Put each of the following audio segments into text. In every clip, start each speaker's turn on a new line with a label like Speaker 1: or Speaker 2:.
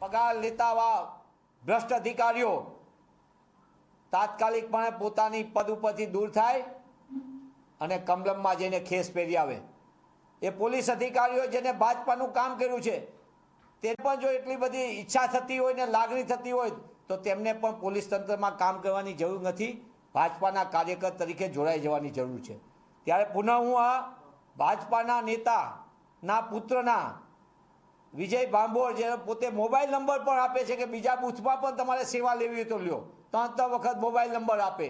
Speaker 1: પગાર લેતા ભ્રષ્ટ અધિકારીઓ તાત્કાલિકપણે પોતાની પદ ઉપરથી દૂર થાય અને કમલમમાં જઈને ખેસ પહેરી આવે। એ પોલીસ અધિકારીઓ જેને ભાજપાનું કામ કર્યું છે તે પણ જો એટલી બધી ઈચ્છા થતી હોય ને લાગણી થતી હોય તો તેમને પણ પોલીસ તંત્રમાં કામ કરવાની જરૂર નથી, ભાજપાના કાર્યકર તરીકે જોડાઈ જવાની જરૂર છે। ત્યારે પુનઃ હું આ ભાજપાના નેતાના પુત્રના વિજય ભાંભોર જે પોતે મોબાઈલ નંબર પણ આપે છે કે બીજા બૂથમાં પણ તમારે સેવા લેવી હોય તો લ્યો, 3 વખત મોબાઈલ નંબર આપે,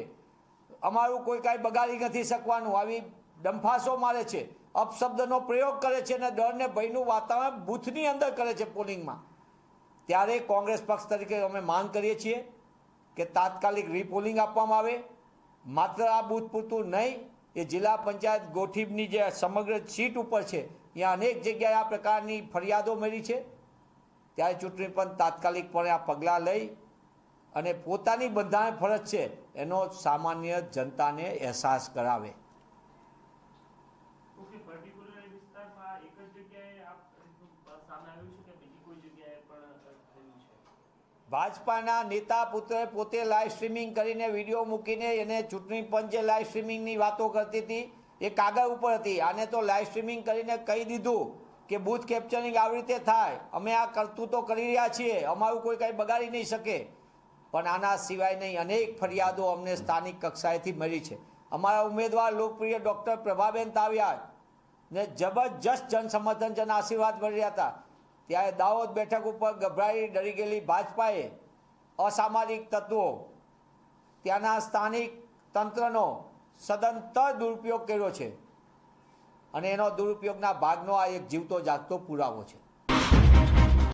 Speaker 1: અમારું કોઈ કાંઈ બગાડી નથી શકવાનું, આવી ડંફાસો મારે છે, અપશબ્દનો પ્રયોગ કરે છે અને ડર ને ભયનું વાતાવરણ બૂથની અંદર કરે છે પોલિંગમાં। ત્યારે કોંગ્રેસ પક્ષ તરીકે અમે માંગ કરીએ છીએ કે તાત્કાલિક રીપોલિંગ આપવામાં આવે। માત્ર આ બૂથ પૂરતું નહીં, એ જિલ્લા પંચાયત ગોઠીબની જે સમગ્ર સીટ ઉપર છે ત્યાં અનેક જગ્યાએ આ પ્રકારની ફરિયાદો મળી છે। ત્યારે ચૂંટણી પંચ તાત્કાલિકપણે આ પગલાં લઈ અને પોતાની બંધારણ ફરજ છે એનો સામાન્ય જનતાને અહેસાસ કરાવે। ભાજપાના નેતા પુત્રે પોતે લાઈવ સ્ટ્રીમિંગ કરીને વિડીયો મૂકીને એને ચૂંટણી પંચે લાઈવ સ્ટ્રીમિંગની વાતો કરતી હતી, એ કાગળ ઉપર હતી। આને તો લાઈવ સ્ટ્રીમિંગ કરીને કહી દીધું કે બૂથ કેપ્ચરિંગ આવી રીતે થાય, અમે આ કરતું તો કરી રહ્યા છીએ, અમારું કોઈ કાંઈ બગાડી નહીં શકે। પણ આના સિવાય નહીં અનેક ફરિયાદો અમને સ્થાનિક કક્ષાએથી મળી છે। અમારા ઉમેદવાર લોકપ્રિય ડૉક્ટર પ્રભાબેન તાવિયા ને જબરજસ્ત જનસમર્થન જન આશીર્વાદ મળી રહ્યા હતા, ત્યારે દાહોદ બેઠક ઉપર ગભરાઈ ડરી ગયેલી ભાજપાએ અસામાજિક તત્વો ત્યાંના સ્થાનિક તંત્રનો સદંતર દુરુપયોગ કર્યો છે અને એનો દુરુપયોગના ભાગનો આ એક જીવતો જાગતો પુરાવો છે।